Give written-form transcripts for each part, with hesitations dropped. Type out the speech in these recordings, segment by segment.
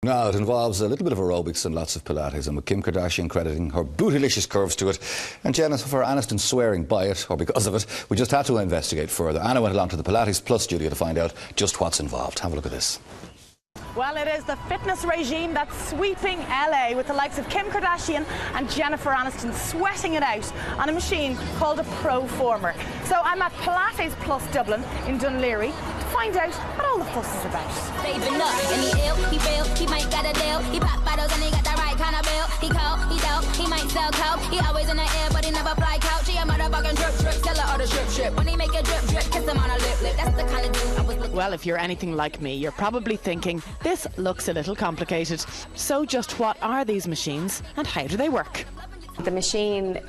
Now, it involves a little bit of aerobics and lots of Pilates, and with Kim Kardashian crediting her bootylicious curves to it, and Jennifer Aniston swearing by it, or because of it, we just had to investigate further. Anna went along to the Pilates Plus studio to find out just what's involved. Have a look at this. Well, it is the fitness regime that's sweeping LA, with the likes of Kim Kardashian and Jennifer Aniston sweating it out on a machine called a Proformer. So I'm at Pilates Plus Dublin in Dunleary to find out what all the fuss is about. He might got a deal. He pop bottles and he got the right kind of bill. He cold, he dope, he might sell coke. He always in the air, but he never fly couch. He a motherfucking drip, seller or the drip. When he make a drip, kiss him on a lip. That's the kind of dude I was looking. Well, if you're anything like me, you're probably thinking, this looks a little complicated. So just what are these machines and how do they work? The machine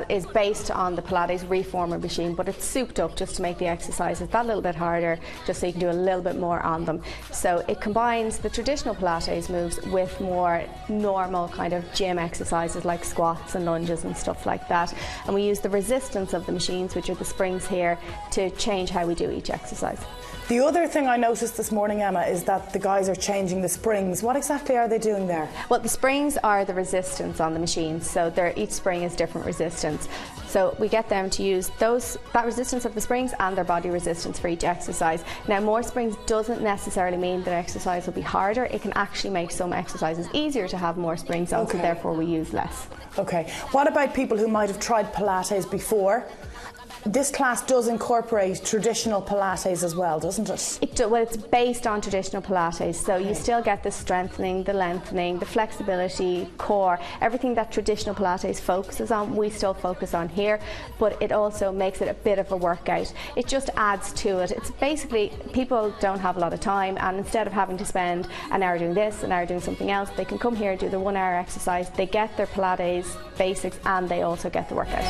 is based on the Pilates Reformer machine, but it's souped up just to make the exercises that little bit harder, just so you can do a little bit more on them. So it combines the traditional Pilates moves with more normal kind of gym exercises like squats and lunges and stuff like that. And we use the resistance of the machines, which are the springs here, to change how we do each exercise. The other thing I noticed this morning, Emma, is that the guys are changing the springs. What exactly are they doing there? Well, the springs are the resistance on the machines, so each spring is different resistance. So we get them to use that resistance of the springs and their body resistance for each exercise. Now, more springs doesn't necessarily mean that exercise will be harder. It can actually make some exercises easier to have more springs on, so therefore we use less. Okay. What about people who might have tried Pilates before? This class does incorporate traditional Pilates as well, doesn't it? Well, it's based on traditional Pilates, so you still get the strengthening, the lengthening, the flexibility, core, everything that traditional Pilates focuses on, we still focus on here, but it also makes it a bit of a workout. It just adds to it. It's basically, people don't have a lot of time, and instead of having to spend an hour doing this, an hour doing something else, they can come here, do the 1 hour exercise, they get their Pilates basics, and they also get the workout.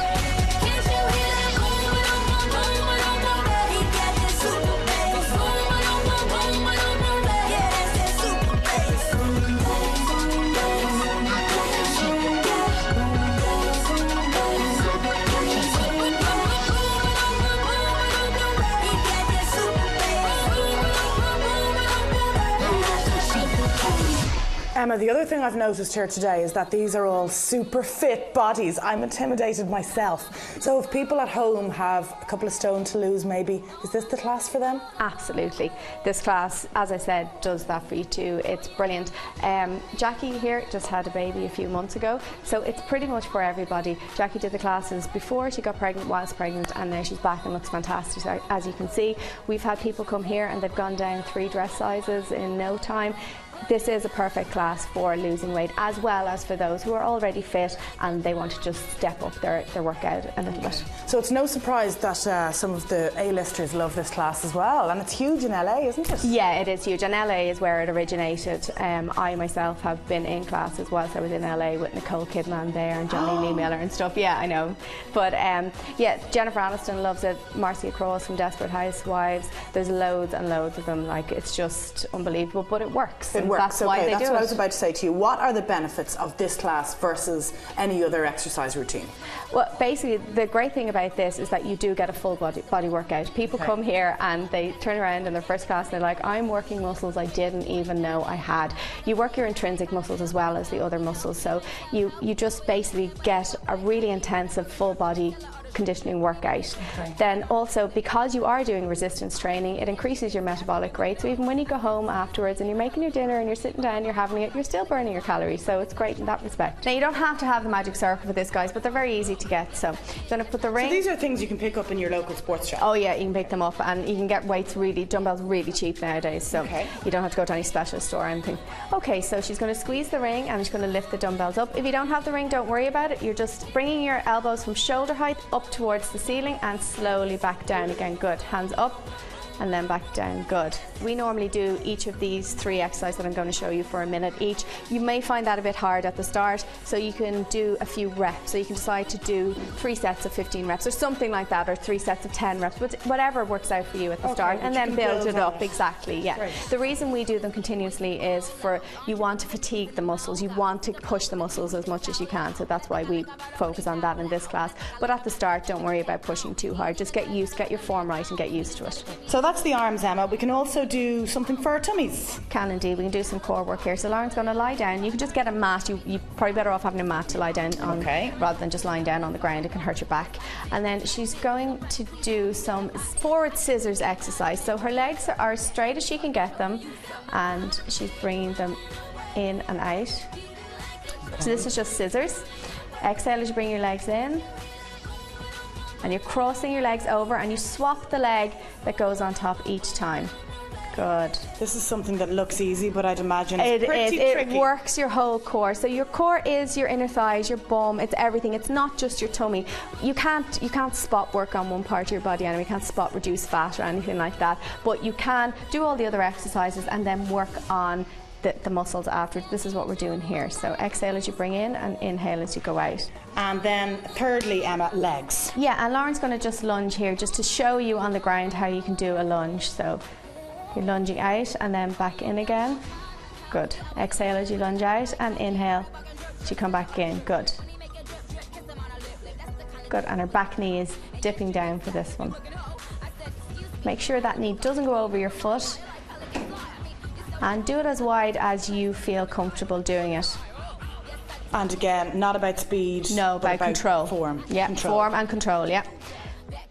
Emma, the other thing I've noticed here today is that these are all super fit bodies. I'm intimidated myself. So if people at home have a couple of stone to lose maybe, is this the class for them? Absolutely. This class, as I said, does that for you too. It's brilliant. Jackie here just had a baby a few months ago, so it's pretty much for everybody. Jackie did the classes before she got pregnant, whilst pregnant, and now she's back and looks fantastic. So, as you can see, we've had people come here and they've gone down 3 dress sizes in no time. This is a perfect class for losing weight, as well as for those who are already fit and they want to just step up their workout a little bit. So it's no surprise that some of the A-listers love this class as well, and it's huge in LA, isn't it? Yeah, it is huge, and LA is where it originated. I myself have been in class as well, so I was in LA with Nicole Kidman there and Johnny Lee Miller and stuff. Yeah, I know. But yeah, Jennifer Aniston loves it, Marcia Cross from Desperate Housewives, there's loads and loads of them. Like, it's just unbelievable, but it works. That's why they do it. That's what I was about to say to you. What are the benefits of this class versus any other exercise routine? Well, basically, the great thing about this is that you do get a full body workout. People come here and they turn around in their first class and they're like, I'm working muscles I didn't even know I had. You work your intrinsic muscles as well as the other muscles, so you just basically get a really intensive full body conditioning workout. Then also, because you are doing resistance training, it increases your metabolic rate, so even when you go home afterwards and you're making your dinner and you're sitting down, you're having it, you're still burning your calories, so it's great in that respect. Now, you don't have to have the magic circle for this, guys, but they're very easy to get. So you're going to put the ring. So these are things you can pick up in your local sports shop? Oh yeah, you can pick them up, and you can get dumbbells really cheap nowadays, so you don't have to go to any specialist store or anything. Okay, so she's going to squeeze the ring and she's going to lift the dumbbells up. If you don't have the ring, don't worry about it. You're just bringing your elbows from shoulder height up towards the ceiling and slowly back down again. Good. Hands up and then back down. Good. We normally do each of these 3 exercises that I'm going to show you for a minute each. You may find that a bit hard at the start, so you can do a few reps. So you can decide to do 3 sets of 15 reps or something like that, or 3 sets of 10 reps, but whatever works out for you at the start, and then build it up. Exactly, yeah. Right. The reason we do them continuously is you want to fatigue the muscles, you want to push the muscles as much as you can, so that's why we focus on that in this class. But at the start, don't worry about pushing too hard. Just get your form right and get used to it. So that's the arms, Emma. We can also do something for our tummies. Can indeed. We can do some core work here. So Lauren's going to lie down. You can just get a mat. You're probably better off having a mat to lie down on rather than just lying down on the ground. It can hurt your back. And then she's going to do some forward scissors exercise. So her legs are as straight as she can get them, and she's bringing them in and out. So this is just scissors. Exhale as you bring your legs in. And you're crossing your legs over, and you swap the leg that goes on top each time. Good. This is something that looks easy, but I'd imagine it's pretty tricky. It works your whole core. So your core is your inner thighs, your bum, it's everything. It's not just your tummy. You can't spot work on one part of your body anyway. You can't spot reduce fat or anything like that. But you can do all the other exercises and then work on the muscles afterwards. This is what we're doing here. So exhale as you bring in and inhale as you go out. And then thirdly, Emma, legs. Yeah, and Lauren's going to just lunge here just to show you on the ground how you can do a lunge. So you're lunging out and then back in again. Good. Exhale as you lunge out and inhale as you come back in. Good. Good, and her back knee is dipping down for this one. Make sure that knee doesn't go over your foot. And do it as wide as you feel comfortable doing it. And again, not about speed. No, about control. Form. Yeah, form and control, yeah.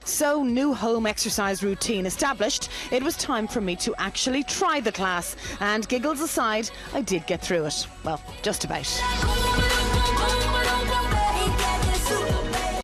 So, new home exercise routine established. It was time for me to actually try the class. And giggles aside, I did get through it. Well, just about.